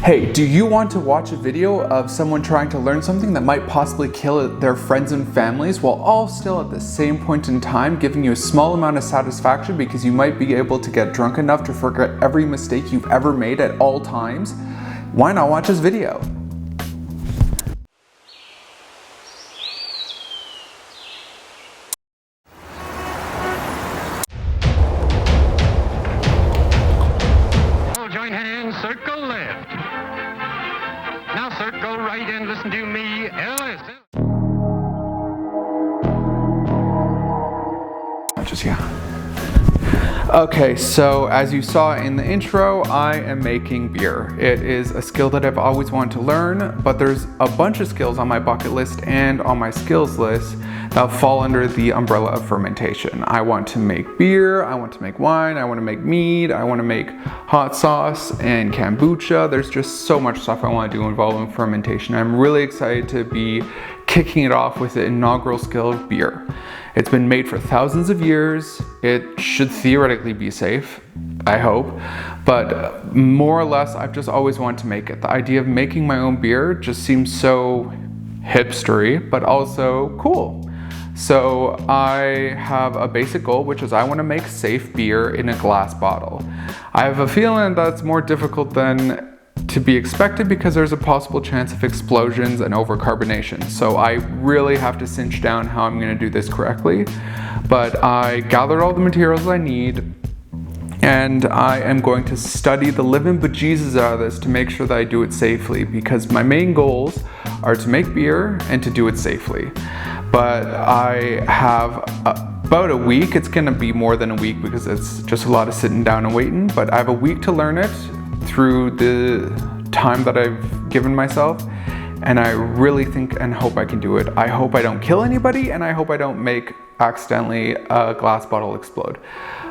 Hey, do you want to watch a video of someone trying to learn something that might possibly kill their friends and families while all still at the same point in time giving you a small amount of satisfaction because you might be able to get drunk enough to forget every mistake you've ever made at all times? Why not watch this video? Join hands, circle left. Now circle right and listen to me. Okay, so as you saw in the intro, I am making beer. It is a skill that I've always wanted to learn, but there's a bunch of skills on my bucket list and on my skills list that fall under the umbrella of fermentation. I want to make beer, I want to make wine, I want to make mead, I want to make hot sauce and kombucha. There's just so much stuff I want to do involving fermentation. I'm really excited to be kicking it off with the inaugural skill of beer. It's been made for thousands of years. It should theoretically be safe, I hope, but more or less I've just always wanted to make it. The idea of making my own beer just seems so hipstery, but also cool. So I have a basic goal, which is I want to make safe beer in a glass bottle. I have a feeling that's more difficult than to be expected because there's a possible chance of explosions and overcarbonation. So I really have to cinch down how I'm going to do this correctly. But I gathered all the materials I need and I am going to study the living bejesus out of this to make sure that I do it safely, because my main goals are to make beer and to do it safely. But I have about a week. It's going to be more than a week because it's just a lot of sitting down and waiting, but I have a week to learn it through the time that I've given myself, and I really think and hope I can do it. I hope I don't kill anybody, and I hope I don't make accidentally a glass bottle explode.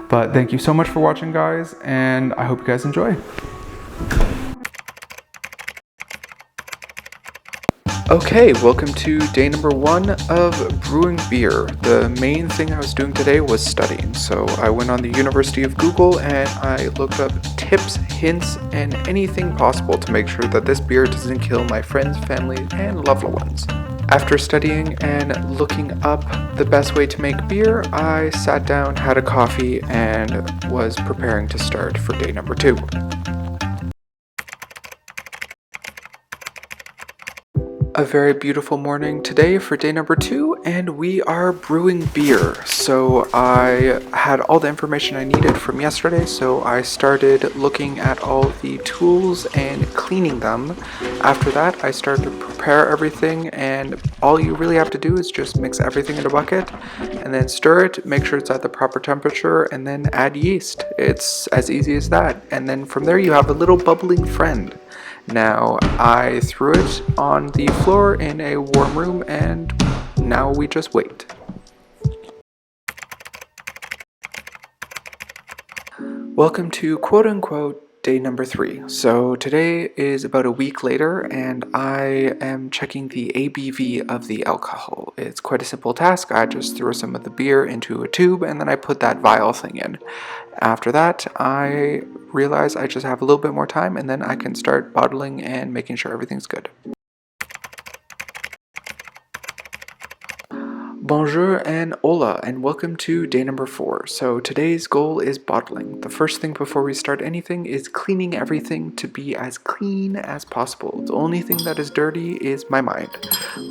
But thank you so much for watching, guys, and I hope you guys enjoy. Okay, welcome to day number 1 of brewing beer. The main thing I was doing today was studying. So I went on the University of Google and I looked up tips, hints, and anything possible to make sure that this beer doesn't kill my friends, family, and loved ones. After studying and looking up the best way to make beer, I sat down, had a coffee, and was preparing to start for day number 2. A very beautiful morning today for day number 2, and we are brewing beer. So I had all the information I needed from yesterday, so I started looking at all the tools and cleaning them. After that, I started to prepare everything, and all you really have to do is just mix everything in a bucket and then stir it, make sure it's at the proper temperature, and then add yeast. It's as easy as that. And then from there you have a little bubbling friend. Now, I threw it on the floor in a warm room, and now we just wait. Welcome to quote-unquote day number 3. So today is about a week later, and I am checking the ABV of the alcohol. It's quite a simple task. I just throw some of the beer into a tube, and then I put that vial thing in. After that, I realize I just have a little bit more time, and then I can start bottling and making sure everything's good. Bonjour and hola, and welcome to day number 4. So today's goal is bottling. The first thing before we start anything is cleaning everything to be as clean as possible. The only thing that is dirty is my mind.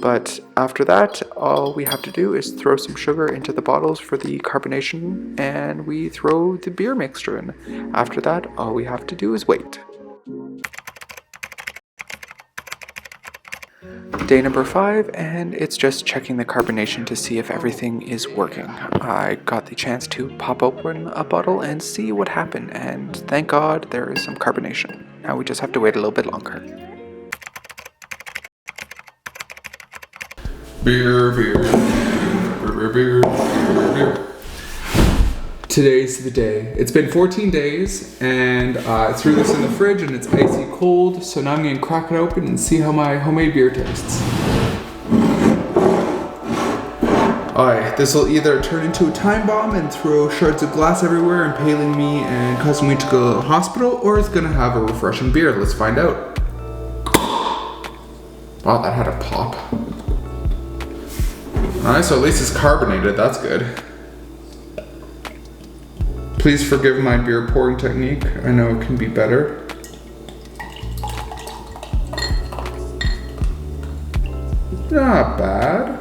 But after that, all we have to do is throw some sugar into the bottles for the carbonation, and we throw the beer mixture in. After that, all we have to do is wait. Day number 5, and it's just checking the carbonation to see if everything is working. I got the chance to pop open a bottle and see what happened, and thank God there is some carbonation. Now we just have to wait a little bit longer. Beer, beer, beer, beer, beer, beer. Today's the day. It's been 14 days, and I threw this in the fridge and it's icy cold, so now I'm going to crack it open and see how my homemade beer tastes. Alright, this will either turn into a time bomb and throw shards of glass everywhere, impaling me and causing me to go to the hospital, or it's going to have a refreshing beer. Let's find out. Wow, that had a pop. Alright, so at least it's carbonated, that's good. Please forgive my beer pouring technique. I know it can be better. Not bad.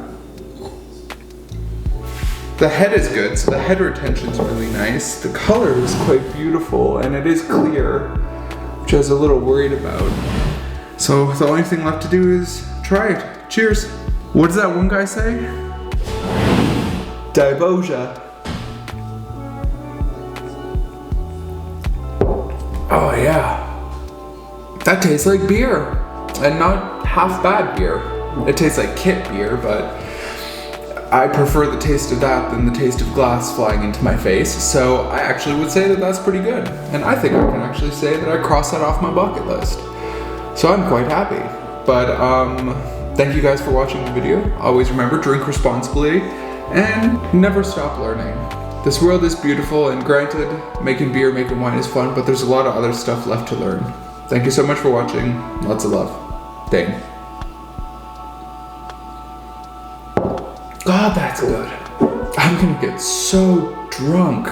The head is good, so the head retention is really nice. The color is quite beautiful, and it is clear, which I was a little worried about. So the only thing left to do is try it. Cheers. What does that one guy say? Diboja. Oh yeah. That tastes like beer, and not half bad beer. It tastes like kit beer, but I prefer the taste of that than the taste of glass flying into my face. So I actually would say that that's pretty good. And I think I can actually say that I crossed that off my bucket list. So I'm quite happy. But thank you guys for watching the video. Always remember, drink responsibly and never stop learning. This world is beautiful, and granted, making beer, making wine is fun, but there's a lot of other stuff left to learn. Thank you so much for watching. Lots of love. Dane. God, that's good. I'm gonna get so drunk.